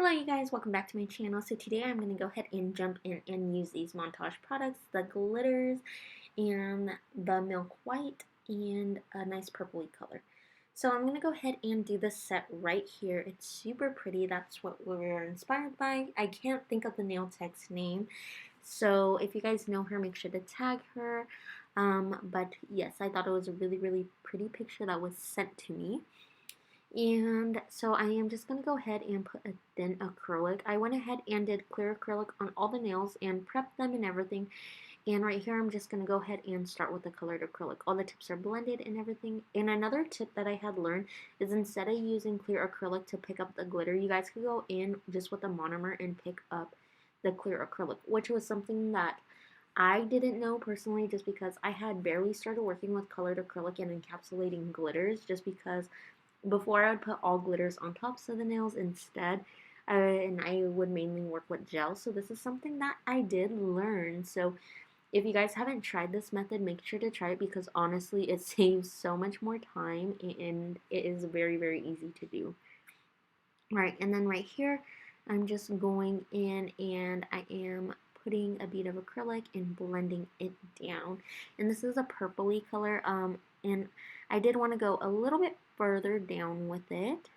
Hello you guys, welcome back to my channel. So today I'm going to go ahead and jump in and use these montage products, the glitters and the milk white and a nice purpley color. So I'm going to go ahead and do this set right here. It's super pretty. That's what we're inspired by. I can't think of the nail tech's name. So if you guys know her, make sure to tag her. But yes, I thought it was a really pretty picture that was sent to me. And so I am just going to go ahead and put a thin acrylic. I went ahead and did clear acrylic on all the nails and prepped them and everything. And right here I'm just going to go ahead and start with the colored acrylic. All the tips are blended and everything. And another tip that I had learned is instead of using clear acrylic to pick up the glitter, you guys could go in just with a monomer and pick up the clear acrylic, which was something that I didn't know personally just because I had barely started working with colored acrylic and encapsulating glitters just because before I would put all glitters on tops of the nails instead, and I would mainly work with gel. So this is something that I did learn. So if you guys haven't tried this method, make sure to try it because honestly, it saves so much more time and it is very easy to do. All right, and then right here, I'm just going in and I am putting a bead of acrylic and blending it down. And this is a purpley color, and I did want to go a little bit further down with it.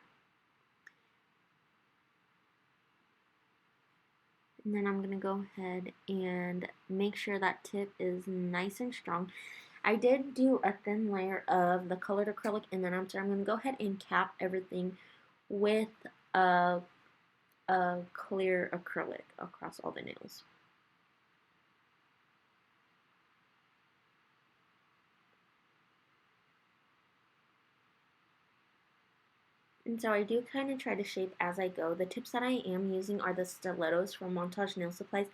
And then I'm going to go ahead and make sure that tip is nice and strong. I did do a thin layer of the colored acrylic, and then I'm going to go ahead and cap everything with a clear acrylic across all the nails. And so I do kind of try to shape as I go. The tips that I am using are the stilettos from Montage Nail Supplies.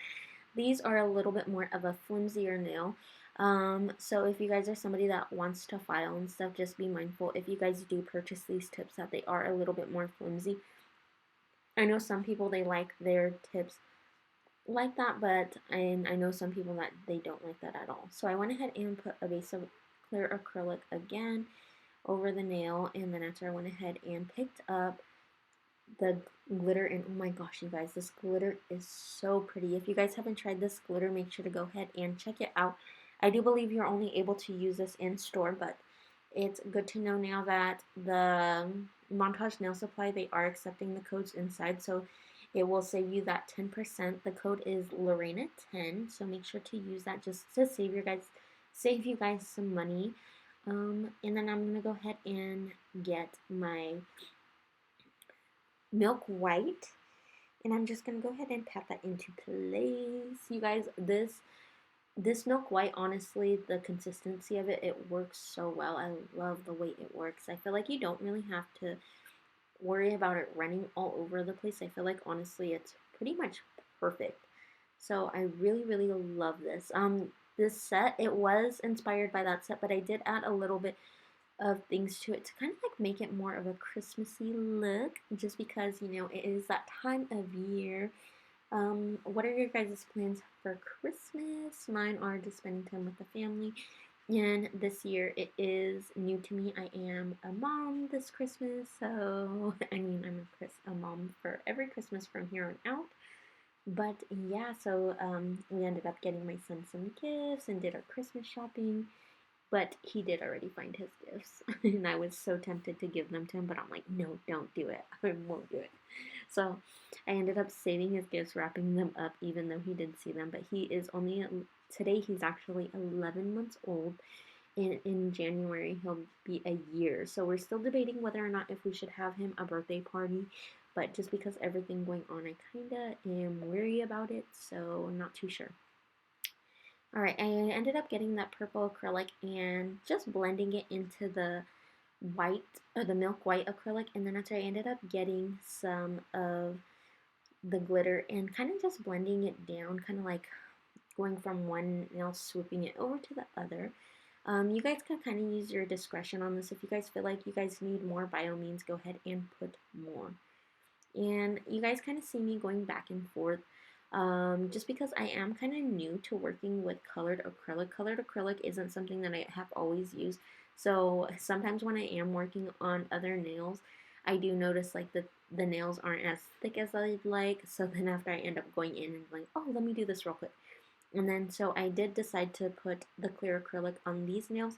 These are a little bit more of a flimsier nail. So if you guys are somebody that wants to file and stuff, just be mindful if you guys do purchase these tips that they are a little bit more flimsy. I know some people, they like their tips like that, but I know some people that they don't like that at all. So I went ahead and put a base of clear acrylic again over the nail, and then after I went ahead and picked up the glitter, and oh my gosh you guys, this glitter is so pretty. If you guys haven't tried this glitter, make sure to go ahead and check it out. I do believe you're only able to use this in store, but it's good to know now that the Montage Nail Supply, they are accepting the codes inside, so it will save you that 10%. The code is Lorena10, so make sure to use that just to save you guys some money. And then I'm gonna go ahead and get my milk white, and I'm just gonna go ahead and pat that into place. You guys, this milk white, honestly, the consistency of it, it works so well. I love the way it works. I feel like you don't really have to worry about it running all over the place. I feel like honestly it's pretty much perfect. So I really love this. This set, it was inspired by that set, but I did add a little bit of things to it to kind of like make it more of a Christmassy look, just because, you know, it is that time of year. What are your guys' plans for Christmas? Mine are just spending time with the family. And this year it is new to me. I am a mom this Christmas, so I mean I'm a mom for every Christmas from here on out. But yeah, so we ended up getting my son some gifts and did our Christmas shopping. But he did already find his gifts, and I was so tempted to give them to him, but I'm like, no, don't do it. I won't do it. So I ended up saving his gifts, wrapping them up, even though he did see them. But he is only, today he's actually 11 months old, and in January he'll be a year. So we're still debating whether or not if we should have him a birthday party. But just because everything going on, I kind of am wary about it, so I'm not too sure. Alright, I ended up getting that purple acrylic and just blending it into the white, or the milk white acrylic, and then after I ended up getting some of the glitter and kind of just blending it down, kind of like going from one nail, swooping it over to the other. You guys can kind of use your discretion on this. If you guys feel like you guys need more, by all means, go ahead and put more. And you guys kind of see me going back and forth just because I am kind of new to working with colored acrylic. Colored acrylic isn't something that I have always used. So sometimes when I am working on other nails, I do notice like the nails aren't as thick as I'd like. So then after I end up going in and like, oh, let me do this real quick. And then so I did decide to put the clear acrylic on these nails.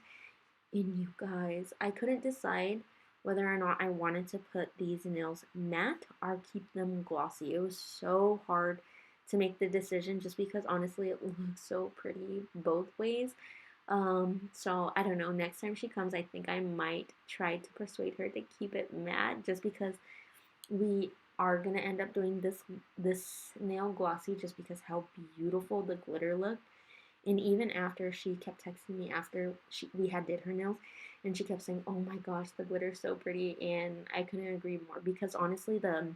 And you guys, I couldn't decide whether or not I wanted to put these nails matte or keep them glossy. It was so hard to make the decision just because honestly it looks so pretty both ways. So I don't know. Next time she comes, I think I might try to persuade her to keep it matte just because we are gonna end up doing this nail glossy just because how beautiful the glitter looked. And even after she kept texting me after we had did her nails, and she kept saying, "Oh my gosh, the glitter's so pretty," and I couldn't agree more because honestly, the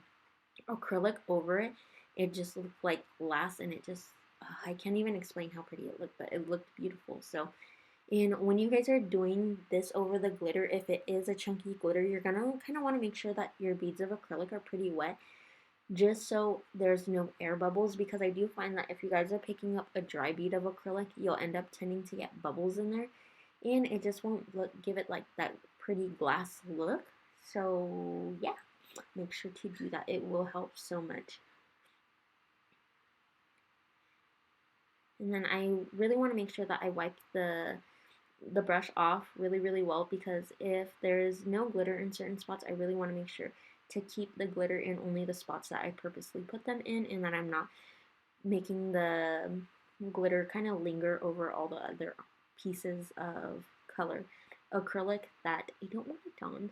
acrylic over it, it just looked like glass, and it just I can't even explain how pretty it looked, but it looked beautiful. So, and when you guys are doing this over the glitter, if it is a chunky glitter, you're gonna kind of want to make sure that your beads of acrylic are pretty wet just so there's no air bubbles because I do find that if you guys are picking up a dry bead of acrylic, you'll end up tending to get bubbles in there and it just won't give it like that pretty glass look. So yeah, make sure to do that. It will help so much. And then I really want to make sure that I wipe the brush off really well because if there's no glitter in certain spots, I really want to make sure to keep the glitter in only the spots that I purposely put them in and that I'm not making the glitter kind of linger over all the other pieces of color acrylic that I don't want it on.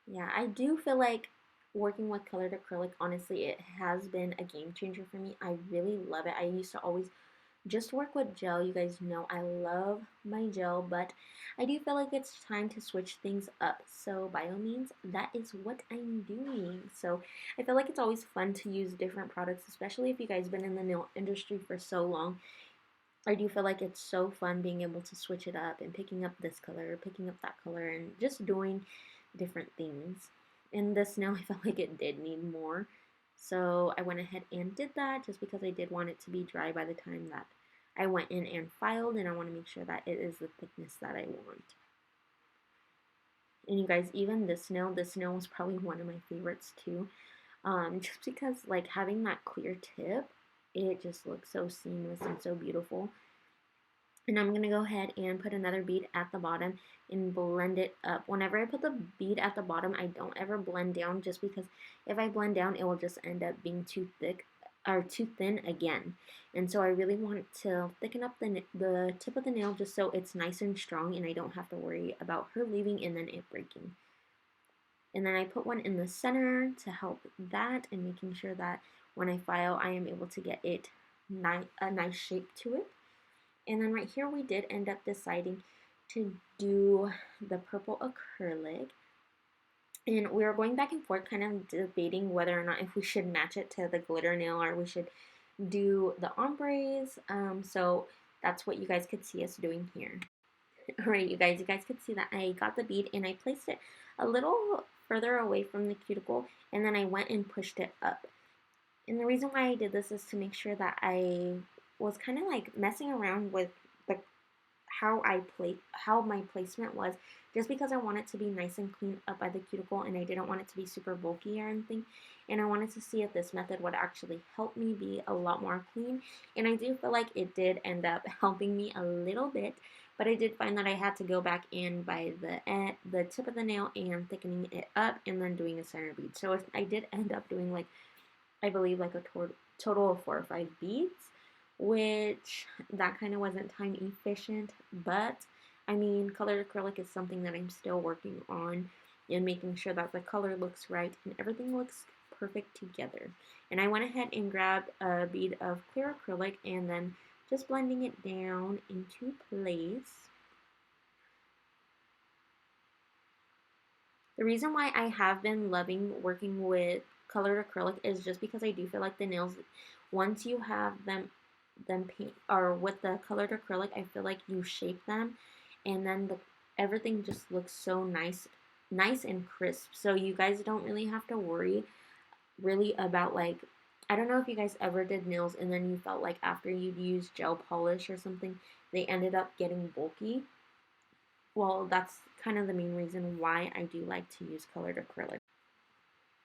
Yeah, I do feel like working with colored acrylic, honestly, it has been a game changer for me. I really love it. I used to always just work with gel. You guys know I love my gel, but I do feel like it's time to switch things up. So by all means, that is what I'm doing. So I feel like it's always fun to use different products, especially if you guys been in the nail industry for so long. I do feel like it's so fun being able to switch it up and picking up this color, picking up that color, and just doing different things. And this now I felt like it did need more. So I went ahead and did that just because I did want it to be dry by the time that I went in and filed, and I want to make sure that it is the thickness that I want. And you guys, even this nail was probably one of my favorites too. Just because like having that clear tip, it just looks so seamless and so beautiful. And I'm going to go ahead and put another bead at the bottom and blend it up. Whenever I put the bead at the bottom, I don't ever blend down just because if I blend down, it will just end up being too thick or too thin again. And so I really want to thicken up the tip of the nail just so it's nice and strong and I don't have to worry about her leaving and then it breaking. And then I put one in the center to help that and making sure that when I file, I am able to get it a nice shape to it. And then right here we did end up deciding to do the purple acrylic. And we were going back and forth kind of debating whether or not if we should match it to the glitter nail or we should do the ombres. So that's what you guys could see us doing here. Alright, you guys could see that I got the bead and I placed it a little further away from the cuticle and then I went and pushed it up. And the reason why I did this is to make sure that I was kind of like messing around with the how my placement was just because I want it to be nice and clean up by the cuticle and I didn't want it to be super bulky or anything. And I wanted to see if this method would actually help me be a lot more clean. And I do feel like it did end up helping me a little bit, but I did find that I had to go back in by the tip of the nail and thickening it up and then doing a center bead. So I did end up doing like I believe like a total of 4 or 5 beads, which that kind of wasn't time efficient, but I mean, colored acrylic is something that I'm still working on and making sure that the color looks right and everything looks perfect together. And I went ahead and grabbed a bead of clear acrylic and then just blending it down into place. The reason why I have been loving working with colored acrylic is just because I do feel like the nails, once you have them paint or with the colored acrylic, I feel like you shape them, and then everything just looks so nice and crisp. So you guys don't really have to worry really about like I don't know if you guys ever did nails and then you felt like after you'd used gel polish or something they ended up getting bulky. Well, that's kind of the main reason why I do like to use colored acrylic.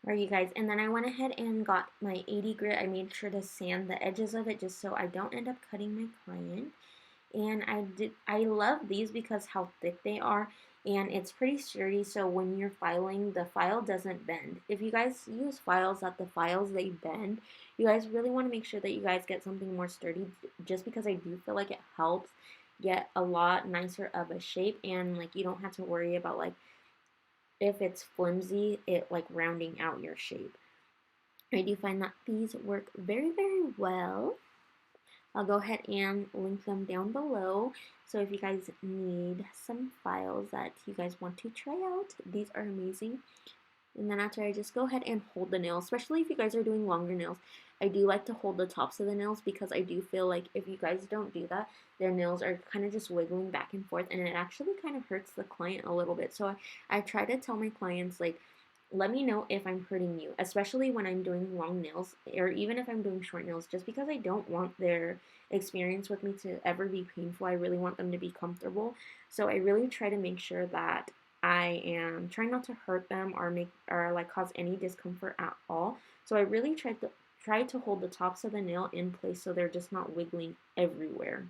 Alright, you guys, and then I went ahead and got my 80 grit. I made sure to sand the edges of it just so I don't end up cutting my client. And I love these because how thick they are, and it's pretty sturdy, so when you're filing, the file doesn't bend. If you guys use files that the files they bend, you guys really want to make sure that you guys get something more sturdy, just because I do feel like it helps get a lot nicer of a shape, and like you don't have to worry about like if it's flimsy, it like rounding out your shape. I do find that these work very, very well. I'll go ahead and link them down below. So if you guys need some files that you guys want to try out, these are amazing. And then after, I just go ahead and hold the nails, especially if you guys are doing longer nails. I do like to hold the tops of the nails because I do feel like if you guys don't do that, their nails are kind of just wiggling back and forth, and it actually kind of hurts the client a little bit. So I try to tell my clients, like, let me know if I'm hurting you, especially when I'm doing long nails, or even if I'm doing short nails, just because I don't want their experience with me to ever be painful. I really want them to be comfortable. So I really try to make sure that I am trying not to hurt them or like cause any discomfort at all. So I really try to hold the tops of the nail in place so they're just not wiggling everywhere.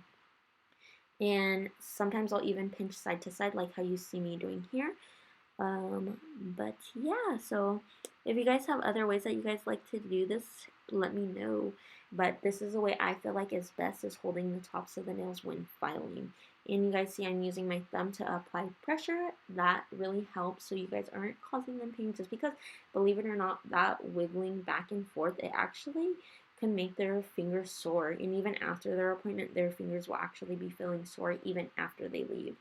And sometimes I'll even pinch side to side like how you see me doing here. But yeah, so if you guys have other ways that you guys like to do this, let me know. But this is the way I feel like is best, is holding the tops of the nails when filing. And you guys see I'm using my thumb to apply pressure. That really helps so you guys aren't causing them pain, just because, believe it or not, that wiggling back and forth, it actually can make their fingers sore. And even after their appointment, their fingers will actually be feeling sore even after they leave.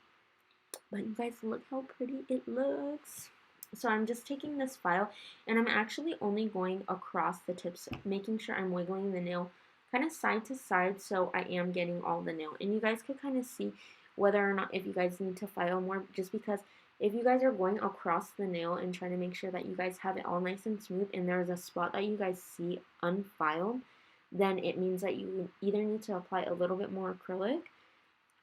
But you guys, look how pretty it looks. So I'm just taking this file and I'm actually only going across the tips, making sure I'm wiggling the nail kind of side to side so I am getting all the nail. And you guys could kind of see whether or not if you guys need to file more, just because if you guys are going across the nail and trying to make sure that you guys have it all nice and smooth and there's a spot that you guys see unfiled, then it means that you either need to apply a little bit more acrylic,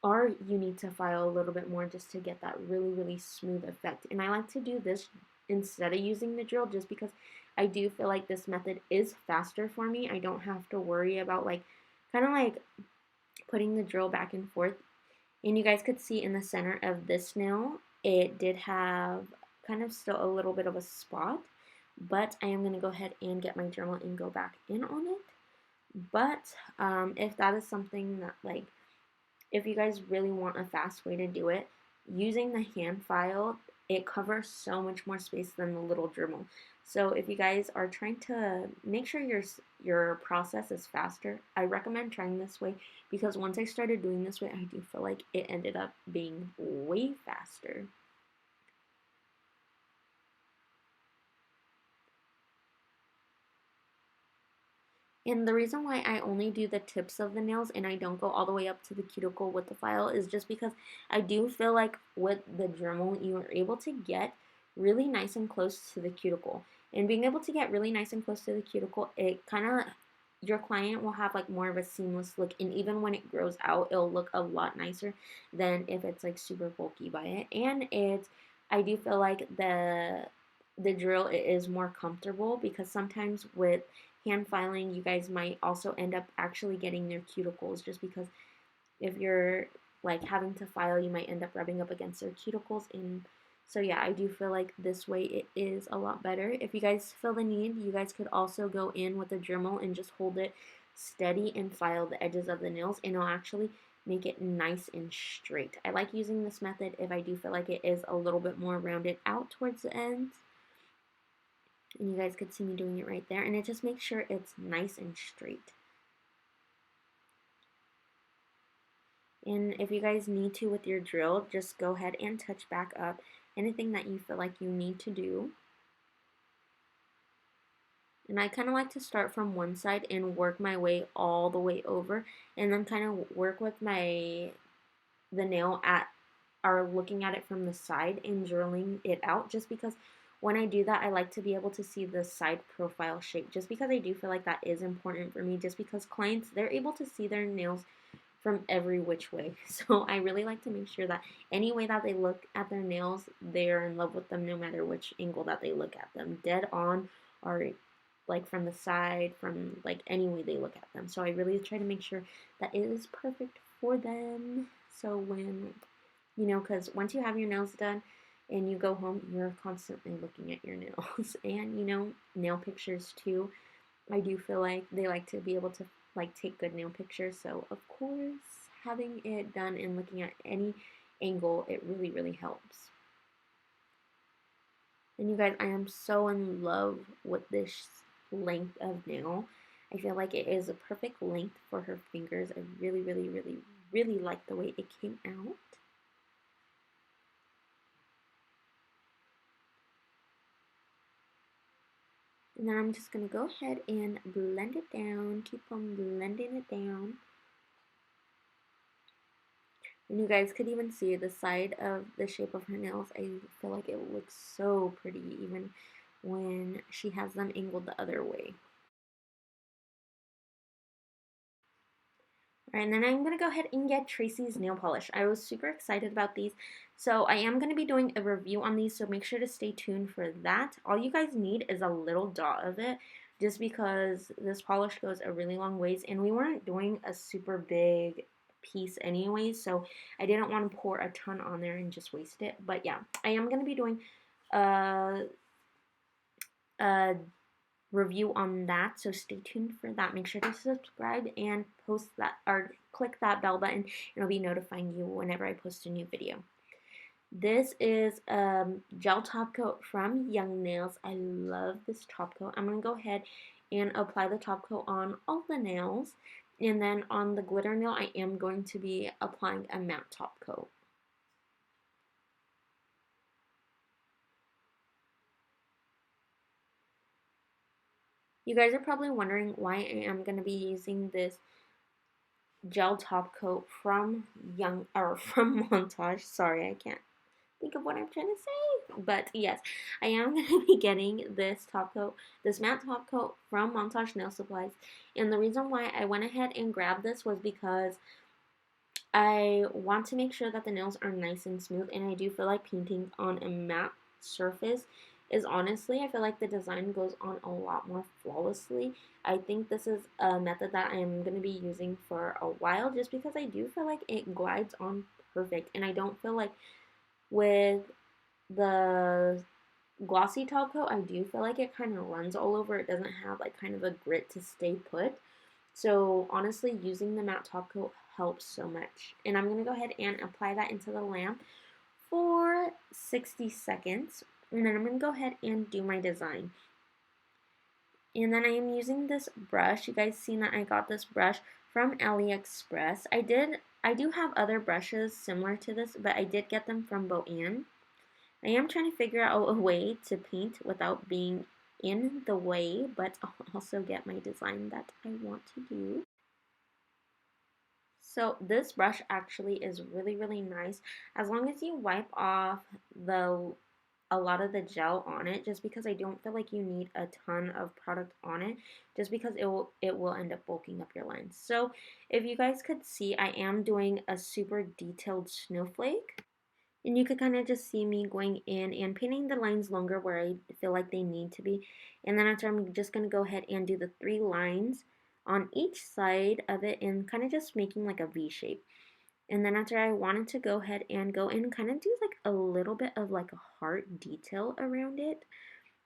or you need to file a little bit more just to get that really, really smooth effect. And I like to do this instead of using the drill, just because I do feel like this method is faster for me. I don't have to worry about like kind of like putting the drill back and forth. And you guys could see in the center of this nail, it did have kind of still a little bit of a spot, but I am going to go ahead and get my Dremel and go back in on it. But if that is something that like, if you guys really want a fast way to do it, using the hand file, it covers so much more space than the little Dremel. So if you guys are trying to make sure your process is faster, I recommend trying this way, because once I started doing this way, I do feel like it ended up being way faster. And the reason why I only do the tips of the nails and I don't go all the way up to the cuticle with the file is just because I do feel like with the Dremel, you are able to get really nice and close to the cuticle. And being able to get really nice and close to the cuticle, it kind of, your client will have like more of a seamless look. And even when it grows out, it'll look a lot nicer than if it's like super bulky by it. And I do feel like the drill is more comfortable, because sometimes with hand filing, you guys might also end up actually getting their cuticles, just because if you're like having to file, you might end up rubbing up against their cuticles. And so yeah, I do feel like this way it is a lot better. If you guys feel the need, you guys could also go in with a Dremel and just hold it steady and file the edges of the nails, and it'll actually make it nice and straight. I like using this method if I do feel like it is a little bit more rounded out towards the ends. And you guys could see me doing it right there, and it just makes sure it's nice and straight. And if you guys need to with your drill, just go ahead and touch back up anything that you feel like you need to do. And I kind of like to start from one side and work my way all the way over, and then kind of work with the nail at, or looking at it from the side and drilling it out, just because when I do that, I like to be able to see the side profile shape, just because I do feel like that is important for me, just because clients, they're able to see their nails from every which way. So I really like to make sure that any way that they look at their nails, they're in love with them no matter which angle that they look at them. Dead on or like from the side, from like any way they look at them. So I really try to make sure that it is perfect for them. So when, because once you have your nails done and you go home, you're constantly looking at your nails and, nail pictures too. I do feel like they like to be able to like take good nail pictures. So of course, having it done and looking at any angle, it really, really helps. And you guys, I am so in love with this length of nail. I feel like it is a perfect length for her fingers. I really, really, really, really like the way it came out. And then I'm just going to go ahead and blend it down. Keep on blending it down. And you guys could even see the side of the shape of her nails. I feel like it looks so pretty even when she has them angled the other way. Alright, and then I'm going to go ahead and get Tracy's nail polish. I was super excited about these. So I am going to be doing a review on these, so make sure to stay tuned for that. All you guys need is a little dot of it, just because this polish goes a really long ways. And we weren't doing a super big piece anyway, so I didn't want to pour a ton on there and just waste it. But yeah, I am going to be doing a review on that, so stay tuned for that. Make sure to subscribe and post that or click that bell button, and it'll be notifying you whenever I post a new video. This is gel top coat from Young Nails. I love this top coat. I'm going to go ahead and apply the top coat on all the nails, and then on the glitter nail I am going to be applying a matte top coat. You guys are probably wondering why I am going to be using this gel top coat from from Montage. Sorry, I can't think of what I'm trying to say. But yes, I am going to be getting this top coat, this matte top coat from Montage Nail Supplies. And the reason why I went ahead and grabbed this was because I want to make sure that the nails are nice and smooth, and I do feel like painting on a matte surface is honestly, I feel like the design goes on a lot more flawlessly. I think this is a method that I'm going to be using for a while, just because I do feel like it glides on perfect, and I don't feel like with the glossy top coat, I do feel like it kind of runs all over. It doesn't have like kind of a grit to stay put. So honestly, using the matte top coat helps so much. And I'm going to go ahead and apply that into the lamp for 60 seconds. And then I'm going to go ahead and do my design. And then I am using this brush. You guys seen that I got this brush from AliExpress. I do have other brushes similar to this, but I did get them from Boan. I am trying to figure out a way to paint without being in the way, but I'll also get my design that I want to do. So this brush actually is really, really nice as long as you wipe off a lot of the gel on it, just because I don't feel like you need a ton of product on it, just because it will end up bulking up your lines. So if you guys could see, I am doing a super detailed snowflake. And you could kind of just see me going in and painting the lines longer where I feel like they need to be. And then after, I'm just going to go ahead and do the 3 lines on each side of it and kind of just making like a V shape. And then after, I wanted to go ahead and go in and kind of do like a little bit of like a heart detail around it.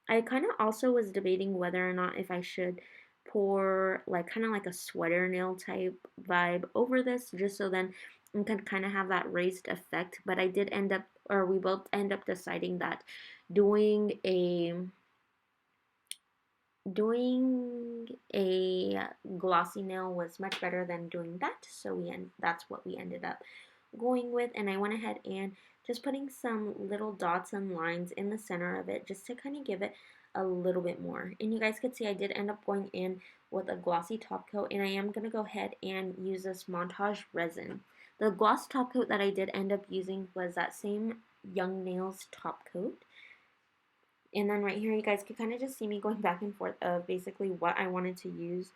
I kind of also was debating whether or not if I should pour like kind of like a sweater nail type vibe over this, just so then we can kind of have that raised effect. But I did end up, or we both end up deciding that doing a glossy nail was much better than doing that, so that's what we ended up going with. And I went ahead and just putting some little dots and lines in the center of it just to kind of give it a little bit more. And you guys could see I did end up going in with a glossy top coat, and I am going to go ahead and use this Montage resin. The gloss top coat that I did end up using was that same Young Nails top coat. And then right here, you guys could kind of just see me going back and forth of basically what I wanted to use,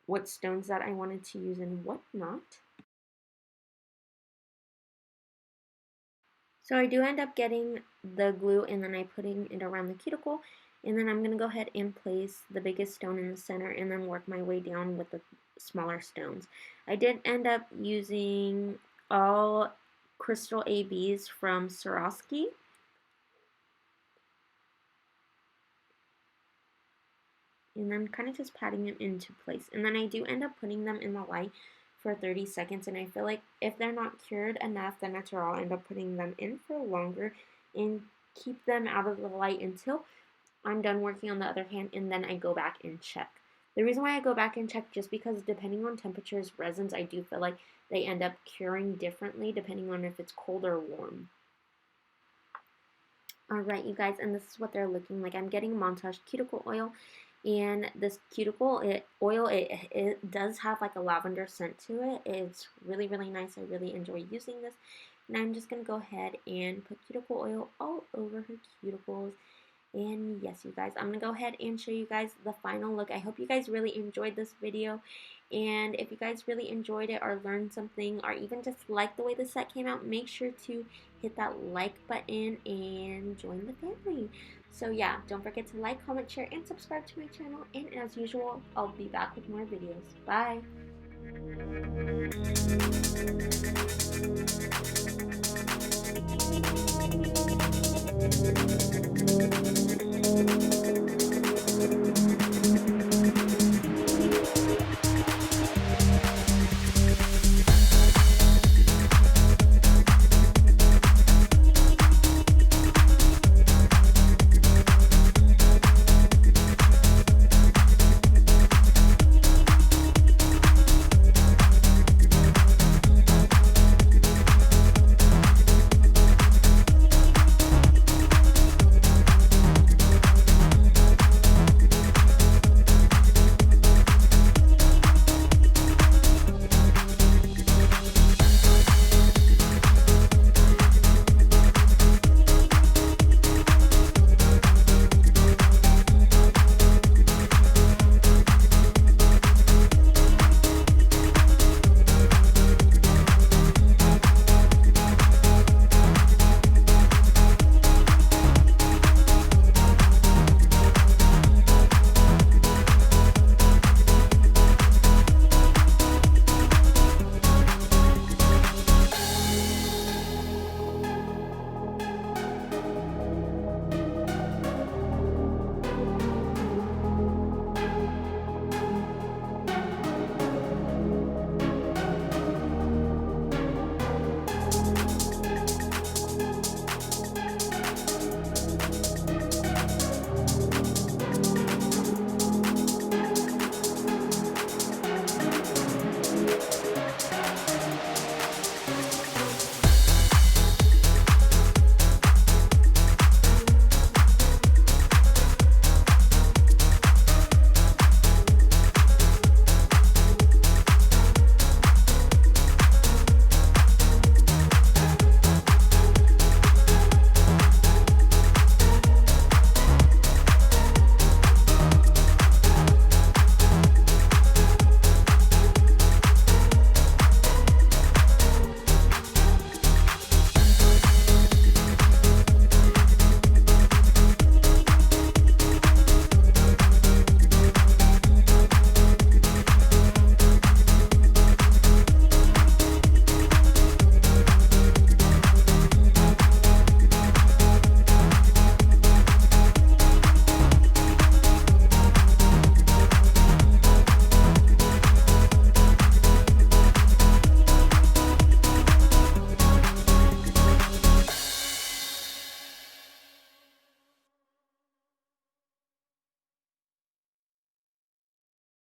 what stones that I wanted to use, and what not. So I do end up getting the glue and then I putting it around the cuticle, and then I'm going to go ahead and place the biggest stone in the center and then work my way down with the smaller stones. I did end up using all crystal ABs from Swarovski. And I'm kind of just patting them into place. And then I do end up putting them in the light for 30 seconds. And I feel like if they're not cured enough, then that's where I'll end up putting them in for longer and keep them out of the light until I'm done working on the other hand, and then I go back and check. The reason why I go back and check just because depending on temperatures, resins, I do feel like they end up curing differently depending on if it's cold or warm. Alright, you guys, and this is what they're looking like. I'm getting montage cuticle oil, and this cuticle oil, it does have like a lavender scent to it. It's really, really nice. I really enjoy using this. And I'm just going to go ahead and put cuticle oil all over her cuticles. And yes, you guys, I'm going to go ahead and show you guys the final look. I hope you guys really enjoyed this video. And if you guys really enjoyed it or learned something or even just like the way the set came out, make sure to hit that like button and join the family. So yeah, don't forget to like, comment, share, and subscribe to my channel. And as usual, I'll be back with more videos. Bye!